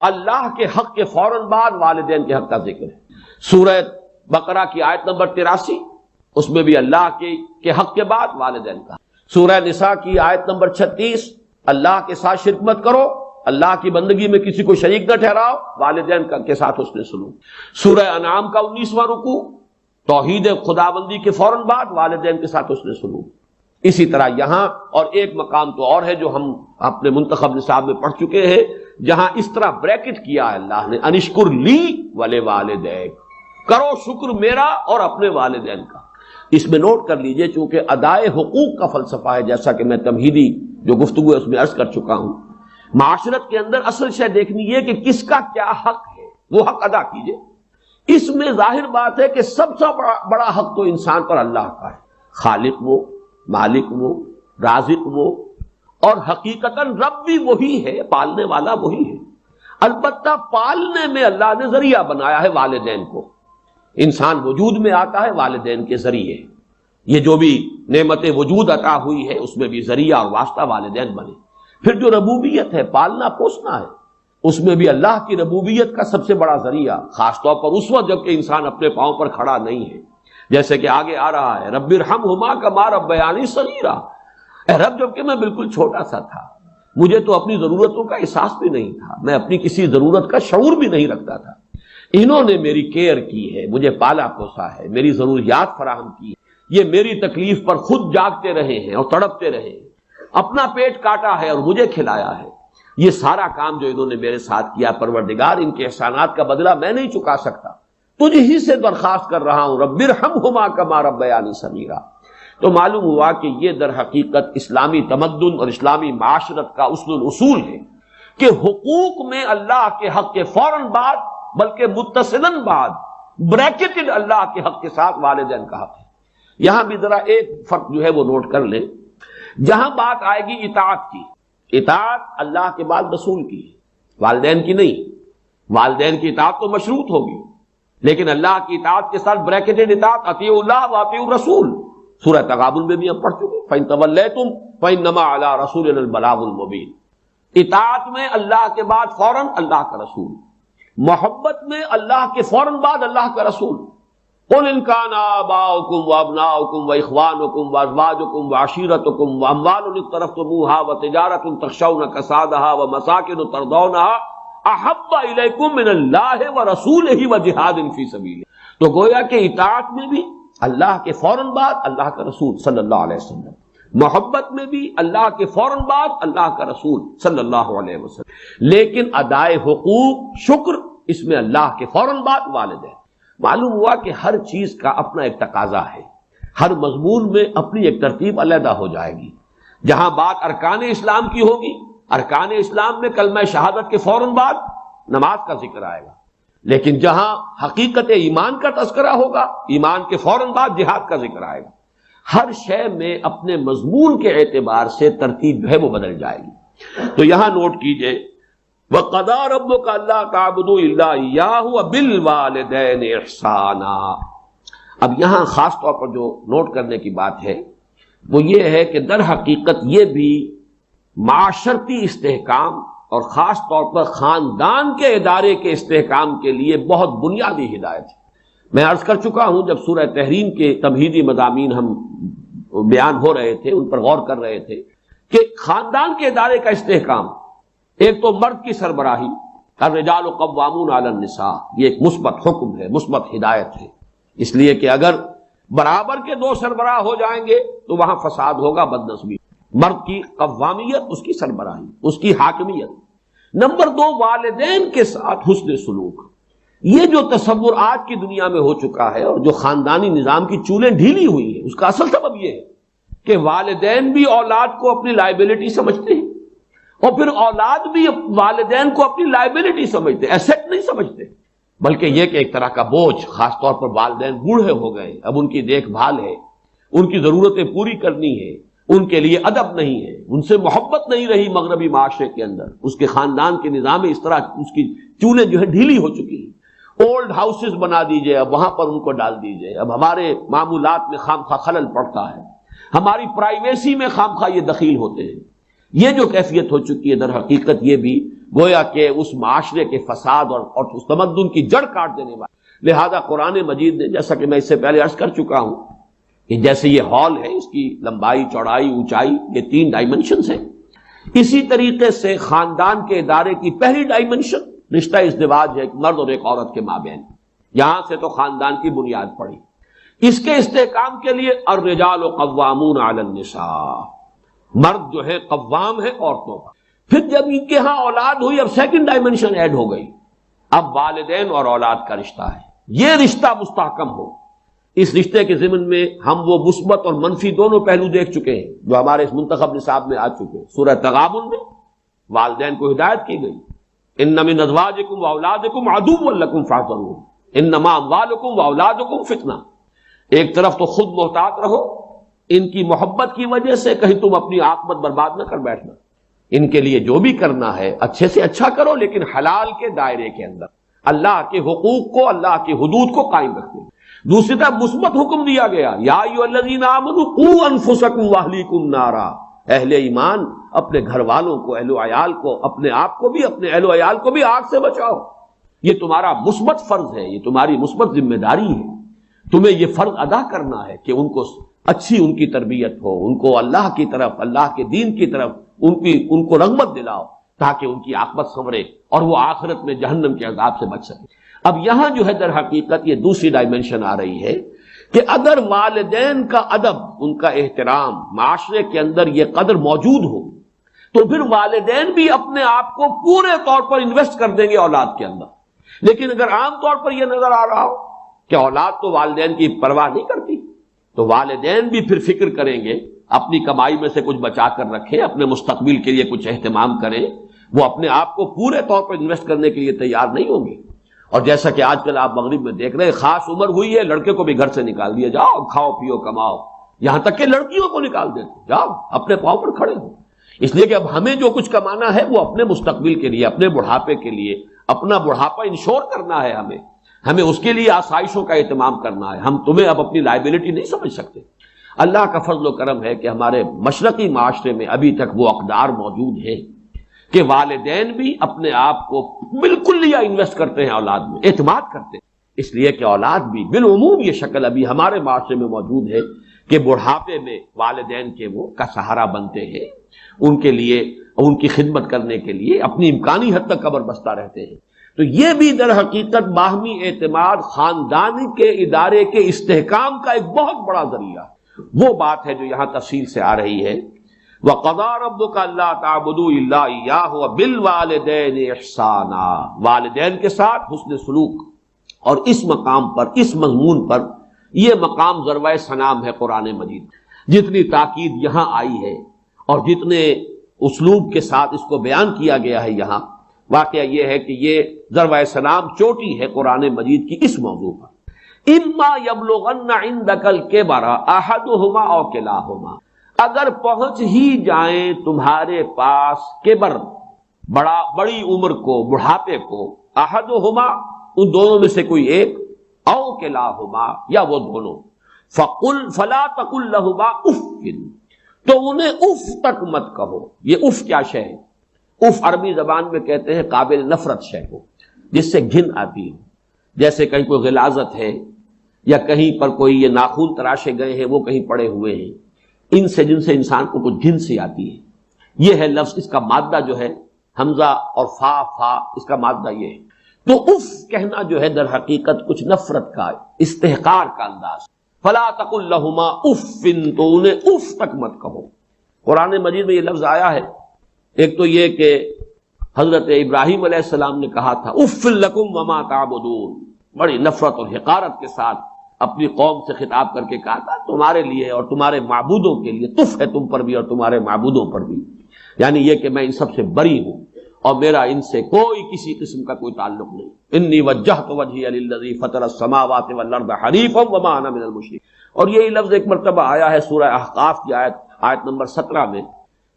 اللہ کے حق کے فوراً بعد والدین کے حق کا ذکر ہے۔ سورہ بقرہ کی آیت نمبر 83 اس میں بھی اللہ کے حق کے بعد والدین کا۔ سورہ نساء کی آیت نمبر 36 اللہ کے ساتھ شرک مت کرو، اللہ کی بندگی میں کسی کو شریک نہ ٹھہراؤ، والدین کے ساتھ حسن سلوک۔ سورہ انعام کا 19واں رکوع توحید خداوندی کے فوراً بعد والدین کے ساتھ حسن سلوک۔ اسی طرح یہاں اور ایک مقام تو اور ہے جو ہم اپنے منتخب نصاب میں پڑھ چکے ہیں، جہاں اس طرح بریکٹ کیا ہے اللہ نے، انشکر لی ولوالدیک، کرو شکر میرا اور اپنے والدین کا۔ اس میں نوٹ کر لیجئے، چونکہ ادائے حقوق کا فلسفہ ہے، جیسا کہ میں تمہیدی جو گفتگو ہے اس میں عرض کر چکا ہوں، معاشرت کے اندر اصل شے دیکھنی ہے کہ کس کا کیا حق ہے، وہ حق ادا کیجئے۔ اس میں ظاہر بات ہے کہ سب سے بڑا حق تو انسان پر اللہ کا ہے، خالق وہ، مالک وہ، رازق وہ، اور حقیقتاً رب بھی وہی ہے، پالنے والا وہی ہے۔ البتہ پالنے میں اللہ نے ذریعہ بنایا ہے والدین کو، انسان وجود میں آتا ہے والدین کے ذریعے، یہ جو بھی نعمت وجود عطا ہوئی ہے اس میں بھی ذریعہ اور واسطہ والدین بنے۔ پھر جو ربوبیت ہے، پالنا پوسنا ہے، اس میں بھی اللہ کی ربوبیت کا سب سے بڑا ذریعہ، خاص طور پر اس وقت جب کہ انسان اپنے پاؤں پر کھڑا نہیں ہے، جیسے کہ آگے آ رہا ہے رب ارحمہما کما ربیانی صغیرا، اے رب جب کہ میں بالکل چھوٹا سا تھا، مجھے تو اپنی ضرورتوں کا احساس بھی نہیں تھا، میں اپنی کسی ضرورت کا شعور بھی نہیں رکھتا تھا، انہوں نے میری کیئر کی ہے، مجھے پالا پوسا ہے، میری ضروریات فراہم کی، یہ میری تکلیف پر خود جاگتے رہے ہیں اور تڑپتے رہے ہیں، اپنا پیٹ کاٹا ہے اور مجھے کھلایا ہے، یہ سارا کام جو انہوں نے میرے ساتھ کیا، پروردگار ان کے احسانات کا بدلہ میں نہیں چکا سکتا، تجھ ہی سے درخواست کر رہا ہوں، رب ارحمہما کما ربیانی صغیرا۔ تو معلوم ہوا کہ یہ در حقیقت اسلامی تمدن اور اسلامی معاشرت کا اصول ہے کہ حقوق میں اللہ کے حق کے فوراً بعد بلکہ متصلاً بعد بریکٹڈ اللہ کے حق کے ساتھ والدین کا حق ہے۔ یہاں بھی ذرا ایک فرق جو ہے وہ نوٹ کر لیں، جہاں بات آئے گی اطاعت کی، اطاعت اللہ کے بعد رسول کی ہے، والدین کی نہیں۔ والدین کی اطاعت تو مشروط ہوگی، لیکن اللہ کی اطاعت کے ساتھ بریکٹڈ اطاعت، اطیعوا اللہ واطیعوا الرسول، سورہ تغابن میں بھی ہم پڑھ چکے، فَإِن تَوَلَّيْتُمْ فَإِنَّمَا عَلَىٰ رَسُولِنَا الْبَلَاغُ الْمُبِينُ۔ اطاعت میں اللہ کے بعد فوراً اللہ کا رسول، محبت میں اللہ کے فوراً بعد اللہ کا رسول۔ قُلْ إِن كَانَ آبَاؤُكُمْ وَأَبْنَاؤُكُمْ وَإِخْوَانُكُمْ وَأَزْوَاجُكُمْ وَعَشِيرَتُكُمْ وَأَمْوَالٌ اقْتَرَفْتُمُوهَا وَتِجَارَةٌ تَخْشَوْنَ كَسَادَهَا وَمَسَاكِنُ تَرْضَوْنَهَا أَحَبَّ إِلَيْكُم مِّنَ اللَّهِ وَرَسُولِهِ وَجِهَادٍ فِي سَبِيلِهِ۔ تو گویا کہ اطاعت میں بھی اللہ کے فوراً بعد اللہ کا رسول صلی اللہ علیہ وسلم، محبت میں بھی اللہ کے فوراً بعد اللہ کا رسول صلی اللہ علیہ وسلم، لیکن ادائے حقوق، شکر، اس میں اللہ کے فوراً بعد والدین۔ معلوم ہوا کہ ہر چیز کا اپنا ایک تقاضا ہے، ہر مضمون میں اپنی ایک ترتیب علیحدہ ہو جائے گی۔ جہاں بات ارکان اسلام کی ہوگی، ارکان اسلام میں کلمہ شہادت کے فوراً بعد نماز کا ذکر آئے گا، لیکن جہاں حقیقت ایمان کا تذکرہ ہوگا، ایمان کے فوراً بعد جہاد کا ذکر آئے گا۔ ہر شے میں اپنے مضمون کے اعتبار سے ترتیب جو ہے وہ بدل جائے گی۔ تو یہاں نوٹ کیجئے وَقَضَىٰ رَبُّكَ أَلَّا تَعْبُدُوا إِلَّا إِيَّاهُ وَبِالْوَالِدَيْنِ إِحْسَانًا۔ اب یہاں خاص طور پر جو نوٹ کرنے کی بات ہے وہ یہ ہے کہ در حقیقت یہ بھی معاشرتی استحکام اور خاص طور پر خاندان کے ادارے کے استحکام کے لیے بہت بنیادی ہدایت ہے۔ میں عرض کر چکا ہوں، جب سورہ تحریم کے تمہیدی مضامین ہم بیان ہو رہے تھے، ان پر غور کر رہے تھے کہ خاندان کے ادارے کا استحکام، ایک تو مرد کی سربراہی، الرجال قوامون علی النساء، یہ ایک مثبت حکم ہے، مثبت ہدایت ہے، اس لیے کہ اگر برابر کے دو سربراہ ہو جائیں گے تو وہاں فساد ہوگا، بدنظمی۔ مرد کی قوامیت، اس کی سربراہی، اس کی حاکمیت۔ نمبر دو، والدین کے ساتھ حسن سلوک۔ یہ جو تصور آج کی دنیا میں ہو چکا ہے اور جو خاندانی نظام کی چولیں ڈھیلی ہوئی ہیں، اس کا اصل سبب یہ ہے کہ والدین بھی اولاد کو اپنی لائبلٹی سمجھتے ہیں، اور پھر اولاد بھی والدین کو اپنی لائبلٹی سمجھتے، ایسٹ نہیں سمجھتے، بلکہ یہ کہ ایک طرح کا بوجھ۔ خاص طور پر والدین بوڑھے ہو گئے، اب ان کی دیکھ بھال ہے، ان کی ضرورتیں پوری کرنی ہے، ان کے لیے ادب نہیں ہے، ان سے محبت نہیں رہی مغربی معاشرے کے اندر، اس کے خاندان کے نظام میں اس طرح اس کی چولیں جو ہے ڈھیلی ہو چکی ہیں۔ اولڈ ہاؤسز بنا دیجئے، اب وہاں پر ان کو ڈال دیجئے، اب ہمارے معمولات میں خام خواہ خلل پڑتا ہے، ہماری پرائیویسی میں خام خواہ یہ دخیل ہوتے ہیں۔ یہ جو کیفیت ہو چکی ہے در حقیقت یہ بھی گویا کہ اس معاشرے کے فساد اور اس تمدن کی جڑ کاٹ دینے والا. لہذا قرآن مجید نے، جیسا کہ میں اس سے پہلے عرض کر چکا ہوں کہ جیسے یہ ہال ہے، اس کی لمبائی، چوڑائی، اونچائی، یہ 3 ڈائمنشنز ہیں، اسی طریقے سے خاندان کے ادارے کی پہلی ڈائمنشن رشتہ ازدواج ہے، ایک مرد اور ایک عورت کے مابین. یہاں سے تو خاندان کی بنیاد پڑی. اس کے استحکام کے لیے الرجال قوامون علی النساء، مرد جو ہے قوام ہے عورتوں پر. پھر جب ان کے ہاں اولاد ہوئی، اب سیکنڈ ڈائمنشن ایڈ ہو گئی. اب والدین اور اولاد کا رشتہ ہے. یہ رشتہ مستحکم ہو. اس رشتے کے ضمن میں ہم وہ مثبت اور منفی دونوں پہلو دیکھ چکے ہیں جو ہمارے اس منتخب نصاب میں آ چکے ہیں. سورہ تغابن میں والدین کو ہدایت کی گئی، ان من ازواجکم واولادکم عدو لکم فاحذروہ انما اموالکم واولادکم فتنہ. ایک طرف تو خود محتاط رہو، ان کی محبت کی وجہ سے کہیں تم اپنی عاقبت برباد نہ کر بیٹھنا. ان کے لیے جو بھی کرنا ہے اچھے سے اچھا کرو، لیکن حلال کے دائرے کے اندر، اللہ کے حقوق کو، اللہ کی حدود کو قائم رکھنے. دوسری طرف مثبت حکم دیا گیا، یا ایھا الذین آمنوا قوا انفسکم واہلیکم نارا. اہل ایمان اپنے گھر والوں کو، اہل و عیال کو، اپنے آپ کو بھی، اپنے اہل و عیال کو بھی آگ سے بچاؤ. یہ تمہارا مثبت فرض ہے، یہ تمہاری مثبت ذمہ داری ہے. تمہیں یہ فرض ادا کرنا ہے کہ ان کو اچھی ان کی تربیت ہو، ان کو اللہ کی طرف، اللہ کے دین کی طرف ان کو رغبت دلاؤ تاکہ ان کی عاقبت سنورے اور وہ آخرت میں جہنم کے عذاب سے بچ سکے. اب یہاں جو ہے در حقیقت یہ دوسری ڈائمنشن آ رہی ہے کہ اگر والدین کا ادب، ان کا احترام معاشرے کے اندر یہ قدر موجود ہو تو پھر والدین بھی اپنے آپ کو پورے طور پر انویسٹ کر دیں گے اولاد کے اندر. لیکن اگر عام طور پر یہ نظر آ رہا ہو کہ اولاد تو والدین کی پرواہ نہیں کرتی، تو والدین بھی پھر فکر کریں گے، اپنی کمائی میں سے کچھ بچا کر رکھیں، اپنے مستقبل کے لیے کچھ اہتمام کریں. وہ اپنے آپ کو پورے طور پر انویسٹ کرنے کے لیے تیار نہیں ہوں گے. اور جیسا کہ آج کل آپ مغرب میں دیکھ رہے ہیں، خاص عمر ہوئی ہے، لڑکے کو بھی گھر سے نکال دیا، جاؤ کھاؤ پیو کماؤ. یہاں تک کہ لڑکیوں کو نکال دیتے، جاؤ اپنے پاؤں پر کھڑے ہو. اس لیے کہ اب ہمیں جو کچھ کمانا ہے وہ اپنے مستقبل کے لیے، اپنے بڑھاپے کے لیے، اپنا بڑھاپا انشور کرنا ہے. ہمیں اس کے لیے آسائشوں کا اہتمام کرنا ہے. ہم تمہیں اب اپنی لائبلٹی نہیں سمجھ سکتے. اللہ کا فضل و کرم ہے کہ ہمارے مشرقی معاشرے میں ابھی تک وہ اقدار موجود ہیں کہ والدین بھی اپنے آپ کو بالکل لیا انویسٹ کرتے ہیں اولاد میں، اعتماد کرتے ہیں. اس لیے کہ اولاد بھی بالعموم یہ شکل ابھی ہمارے معاشرے میں موجود ہے کہ بڑھاپے میں والدین کے وہ کا سہارا بنتے ہیں، ان کے لیے، ان کی خدمت کرنے کے لیے اپنی امکانی حد تک قبر بستہ رہتے ہیں. تو یہ بھی در حقیقت باہمی اعتماد، خاندانی کے ادارے کے استحکام کا ایک بہت بڑا ذریعہ ہے. وہ بات ہے جو یہاں تفصیل سے آ رہی ہے. وَقَضَىٰ رَبُّكَ أَلَّا تَعْبُدُوا إِلَّا إِيَّاهُ وَبِالْوَالِدَيْنِ إِحْسَانًا. والدین کے ساتھ حسن سلوک. اور اس مقام پر، اس مضمون پر، یہ مقام ذروۂ سنام ہے قرآن مجید. جتنی تاکید یہاں آئی ہے اور جتنے اسلوب کے ساتھ اس کو بیان کیا گیا ہے یہاں، واقعہ یہ ہے کہ یہ ذروۂ سنام چوٹی ہے قرآن مجید کی اس موضوع پر. اما یبلغن عندک الکبر احدہما او کلاہما. اگر پہنچ ہی جائیں تمہارے پاس کبر، بڑی عمر کو، بڑھاپے کو، احدہما ان دونوں میں سے کوئی ایک، او کلاہما یا وہ دونوں، فلا تقل لہما اف، تو انہیں اف تک مت کہو. یہ اف کیا شے ہے؟ اف عربی زبان میں کہتے ہیں قابل نفرت شے کو، جس سے گھن آتی ہو. جیسے کہیں کوئی غلاظت ہے یا کہیں پر کوئی یہ ناخون تراشے گئے ہیں، وہ کہیں پڑے ہوئے ہیں، ان سے جن سے انسان کو کچھ گھن سی آتی ہے. یہ ہے لفظ، اس کا مادہ جو ہے حمزہ اور فا، اس کا مادہ یہ ہے. تو اف کہنا جو ہے در حقیقت کچھ نفرت کا، استحقار کا انداز. فلا تقل لہما اف، تو انہیں اف تک مت کہو. قرآن مجید میں یہ لفظ آیا ہے. ایک تو یہ کہ حضرت ابراہیم علیہ السلام نے کہا تھا اف لکم وما تعبدون، بڑی نفرت اور حقارت کے ساتھ اپنی قوم سے خطاب کر کے کہا تھا تمہارے لیے اور تمہارے معبودوں کے لیے تف ہے، تم پر بھی اور تمہارے معبودوں پر بھی. یعنی یہ کہ میں ان سب سے بری ہوں اور میرا ان سے کوئی کسی قسم کا کوئی تعلق نہیں. انی وجہت وجہی للذی فطر السماوات والارض حنیفا وما انا من المشرکین. اور یہی لفظ ایک مرتبہ آیا ہے سورہ احقاف کی آیت نمبر 17 میں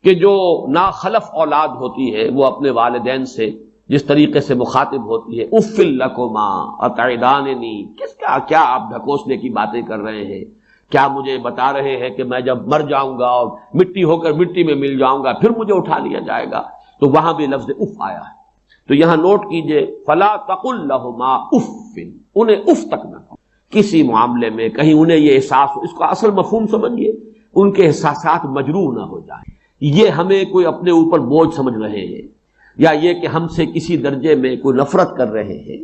کہ جو ناخلف اولاد ہوتی ہے وہ اپنے والدین سے جس طریقے سے مخاطب ہوتی ہے، اف لکما اتعداننی، کیا آپ ڈھکوسنے کی باتیں کر رہے ہیں، کیا مجھے بتا رہے ہیں کہ میں جب مر جاؤں گا اور مٹی ہو کر مٹی میں مل جاؤں گا پھر مجھے اٹھا لیا جائے گا؟ تو وہاں بھی لفظ اف آیا ہے. تو یہاں نوٹ کیجئے فلا تقل لہما اف، انہیں اف تک نہ کہو کسی معاملے میں، کہیں انہیں یہ احساس ہو. اس کو اصل مفہوم سمجھیے، ان کے احساسات مجروح نہ ہو جائیں، یہ ہمیں کوئی اپنے اوپر بوجھ سمجھ رہے ہیں، یا یہ کہ ہم سے کسی درجے میں کوئی نفرت کر رہے ہیں،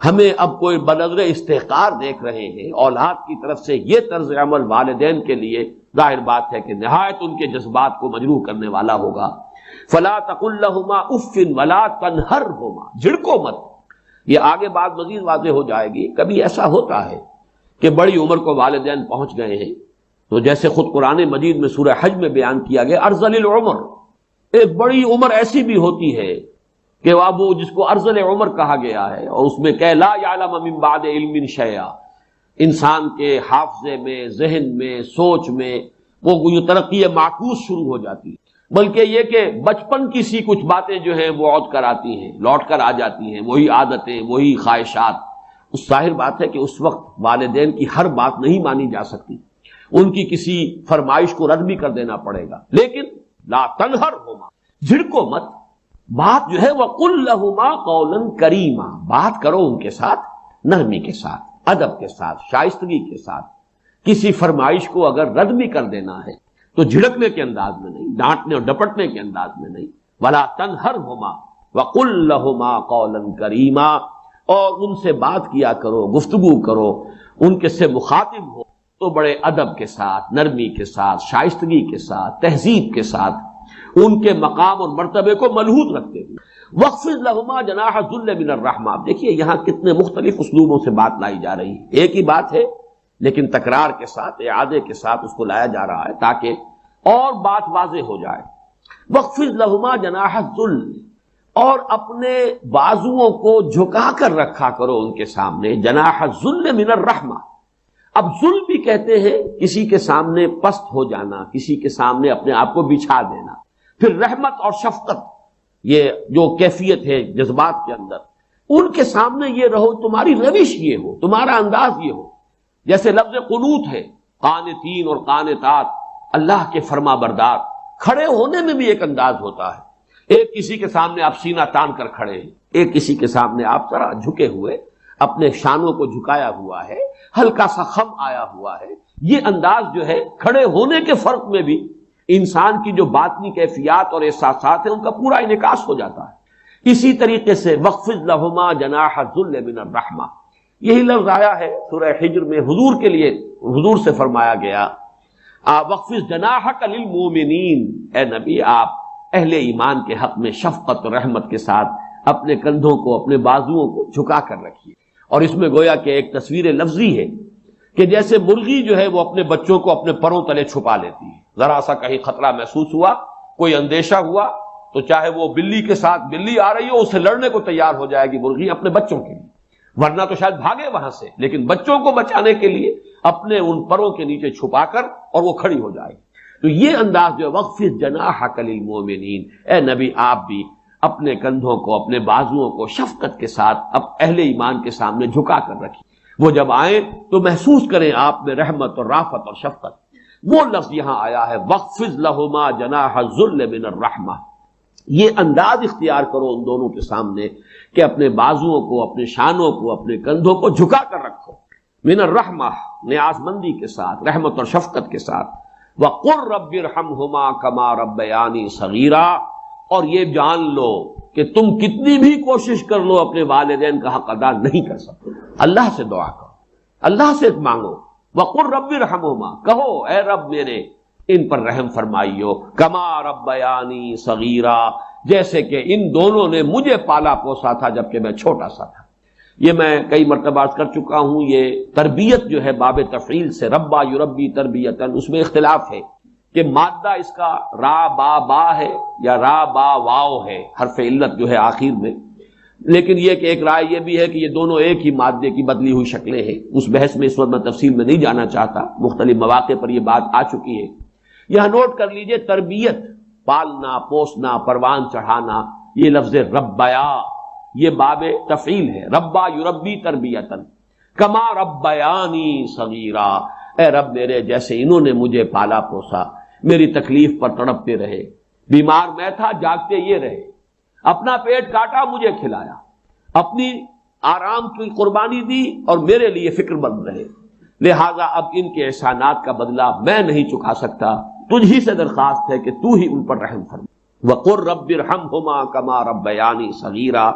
ہمیں اب کوئی بنظر استحقار دیکھ رہے ہیں اولاد کی طرف سے. یہ طرز عمل والدین کے لیے ظاہر بات ہے کہ نہایت ان کے جذبات کو مجروح کرنے والا ہوگا. فلا تقل لهما اف ولا تنهرهما، جھڑکو مت. یہ آگے بات مزید واضح ہو جائے گی. کبھی ایسا ہوتا ہے کہ بڑی عمر کو والدین پہنچ گئے ہیں، تو جیسے خود قرآن مجید میں سورہ حج میں بیان کیا گیا ارذل العمر، ایک بڑی عمر ایسی بھی ہوتی ہے کہ وہ جس کو ارذل عمر کہا گیا ہے، اور اس میں کہ لا یعلم من بعد علم شیئا، انسان کے حافظے میں، ذہن میں، سوچ میں وہ ترقی معکوس شروع ہو جاتی ہے. بلکہ یہ کہ بچپن کی سی کچھ باتیں جو ہیں وہ عود کر آتی ہیں، لوٹ کر آ جاتی ہیں، وہی عادتیں، وہی خواہشات. اس ظاہر بات ہے کہ اس وقت والدین کی ہر بات نہیں مانی جا سکتی، ان کی کسی فرمائش کو رد بھی کر دینا پڑے گا. لیکن لا تنہرہما، جھڑکو مت. بات جو ہے وَقُلْ لَهُمَا قَوْلًا كَرِيمًا، بات کرو ان کے ساتھ نرمی کے ساتھ، ادب کے ساتھ، شائستگی کے ساتھ. کسی فرمائش کو اگر رد بھی کر دینا ہے تو جھڑکنے کے انداز میں نہیں، ڈانٹنے اور ڈپٹنے کے انداز میں نہیں. وَلَا تَنْهَرْهُمَا وَقُلْ لَهُمَا قَوْلًا كَرِيمًا، اور ان سے بات کیا کرو، گفتگو کرو، ان کے سے مخاطب ہو تو بڑے ادب کے ساتھ، نرمی کے ساتھ، شائستگی کے ساتھ، تہذیب کے ساتھ، ان کے مقام اور مرتبے کو ملحوظ رکھتے ہوئے. وَاخْفِضْ لَهُمَا جَنَاحَ الذُّلِّ مِنَ الرَّحْمَةِ. دیکھیے یہاں کتنے مختلف اسلوبوں سے بات لائی جا رہی ہے، ایک ہی بات ہے لیکن تکرار کے ساتھ، اعادے کے ساتھ اس کو لایا جا رہا ہے تاکہ اور بات واضح ہو جائے. وَاخْفِضْ لَهُمَا جَنَاحَ الذُّلِّ، اور اپنے بازوؤں کو جھکا کر رکھا کرو ان کے سامنے. جناح الذل من الرحمہ. اب ذل بھی کہتے ہیں کسی کے سامنے پست ہو جانا، کسی کے سامنے اپنے آپ کو بچھا دینا. پھر رحمت اور شفقت، یہ جو کیفیت ہے جذبات کے اندر، ان کے سامنے یہ رہو، تمہاری روش یہ ہو، تمہارا انداز یہ ہو. جیسے لفظ قنوت ہے، قانتین اور قانتات، اللہ کے فرما بردار. کھڑے ہونے میں بھی ایک انداز ہوتا ہے. ایک کسی کے سامنے آپ سینہ تان کر کھڑے ہیں، ایک کسی کے سامنے آپ ذرا جھکے ہوئے، اپنے شانوں کو جھکایا ہوا ہے، ہلکا سا خم آیا ہوا ہے. یہ انداز جو ہے کھڑے ہونے کے فرق میں بھی انسان کی جو باطنی کیفیات اور احساسات ہیں ان کا پورا انعکاس ہو جاتا ہے. اسی طریقے سے وَاخْفِضْ لَهُمَا جَنَاحَ الذُّلِّ مِنَ الرَّحْمَةِ، یہی لفظ آیا ہے سورہ حجر میں حضور کے لیے، حضور سے فرمایا گیا وَاخْفِضْ جَنَاحَكَ لِلْمُؤْمِنِينَ، اے نبی آپ اہل ایمان کے حق میں شفقت اور رحمت کے ساتھ اپنے کندھوں کو، اپنے بازوؤں کو جھکا کر رکھیے. اور اس میں گویا کہ ایک تصویر لفظی ہے کہ جیسے مرغی جو ہے وہ اپنے بچوں کو اپنے پروں تلے چھپا لیتی ہے. ذرا سا کہیں خطرہ محسوس ہوا، کوئی اندیشہ ہوا، تو چاہے وہ بلی کے ساتھ بلی آ رہی ہو، اسے لڑنے کو تیار ہو جائے گی مرغی اپنے بچوں کے لیے، ورنہ تو شاید بھاگے وہاں سے، لیکن بچوں کو بچانے کے لیے اپنے ان پروں کے نیچے چھپا کر اور وہ کھڑی ہو جائے گی. تو یہ انداز جو وَاخْفِضْ جَنَاحَكَ لِلْمُؤْمِنِينَ، اے نبی آپ بھی اپنے کندھوں کو، اپنے بازوؤں کو شفقت کے ساتھ اب اہل ایمان کے سامنے جھکا کر رکھیے. وہ جب آئیں تو محسوس کریں آپ میں رحمت اور رافت اور شفقت. وہ لفظ یہاں آیا ہے وَاخْفِضْ لَهُمَا جَنَاحَ الذُّلِّ مِنَ الرَّحْمَةِ. یہ انداز اختیار کرو ان دونوں کے سامنے کہ اپنے بازوؤں کو، اپنے شانوں کو، اپنے کندھوں کو جھکا کر رکھو. من الرحمہ، نیاز مندی کے ساتھ، رحمت اور شفقت کے ساتھ. وَقُلْ رَبِّ ارْحَمْهُمَا كَمَا رَبَّيَانِي صَغِيرًا، اور یہ جان لو کہ تم کتنی بھی کوشش کر لو اپنے والدین کا حق ادا نہیں کر سکتے. اللہ سے دعا کرو، اللہ سے مانگو. وَقُلْ رَبِّ ارْحَمْهُمَا، کہو اے رب میرے ان پر رحم فرمائیو، کما ربیانی صغیرا، جیسے کہ ان دونوں نے مجھے پالا پوسا تھا جبکہ میں چھوٹا سا تھا. یہ میں کئی مرتبہ کر چکا ہوں. یہ تربیت جو ہے باب تفعیل سے، ربا یربی تربیتاً، اس میں اختلاف ہے کہ مادہ اس کا را با با ہے یا را با واو ہے، حرف علت جو ہے آخر میں. لیکن یہ کہ ایک رائے یہ بھی ہے کہ یہ دونوں ایک ہی مادے کی بدلی ہوئی شکلیں ہیں. اس بحث میں اس وقت میں تفصیل میں نہیں جانا چاہتا، مختلف مواقع پر یہ بات آ چکی ہے. یہاں نوٹ کر لیجئے، تربیت، پالنا، پوسنا، پروان چڑھانا، یہ لفظ ربیا یہ باب تفعیل ہے. ربا یربی تربیتاً کما ربیانی صغیرا، اے رب میرے، جیسے انہوں نے مجھے پالا پوسا، میری تکلیف پر تڑپتے رہے، بیمار میں تھا جاگتے یہ رہے، اپنا پیٹ کاٹا مجھے کھلایا، اپنی آرام کی قربانی دی اور میرے لیے فکر مند رہے، لہذا اب ان کے احسانات کا بدلہ میں نہیں چکا سکتا، تجھ ہی سے درخواست ہے کہ تو ہی ان پر رحم فرما۔ وَقُلْ رَبِّ ارْحَمْهُمَا كَمَا رَبَّيَانِي صَغِيرًا،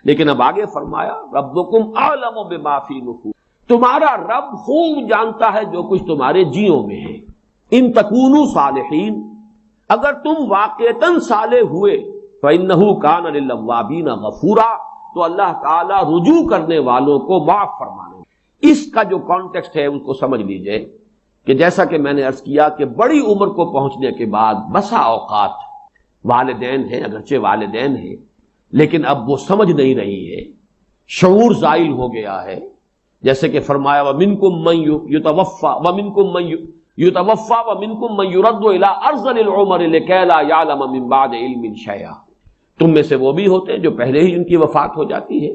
لیکن اب آگے فرمایا ربکم اعلم بما فی نفوسکم، تمہارا رب خوب جانتا ہے جو کچھ تمہارے جیوں میں ہے۔ ان تکونوا صالحین، اگر تم واقعتاً صالح ہوئے، فإنہ کان للأوابین غفورا، تو اللہ تعالیٰ رجوع کرنے والوں کو معاف فرمانے۔ اس کا جو کانٹیکسٹ ہے اس کو سمجھ لیجئے کہ جیسا کہ میں نے عرض کیا کہ بڑی عمر کو پہنچنے کے بعد بسا اوقات والدین ہیں، اگرچہ والدین ہیں، لیکن اب وہ سمجھ نہیں رہی ہے، شعور زائل ہو گیا ہے، جیسے کہ فرمایا وَمِنْكُمْ مَنْ يُتَوَفَّى وَمِنْكُمْ مَنْ يُتَوَفَّى وَمِنْكُمْ مَنْ يُرَدُّ إِلَىٰ أَرْذَلِ الْعُمُرِ لِكَيْ لَا يَعْلَمَ مِنْ بَعْدِ عِلْمٍ شَيْئًا، تم میں سے وہ بھی ہوتے ہیں جو پہلے ہی ان کی وفات ہو جاتی ہے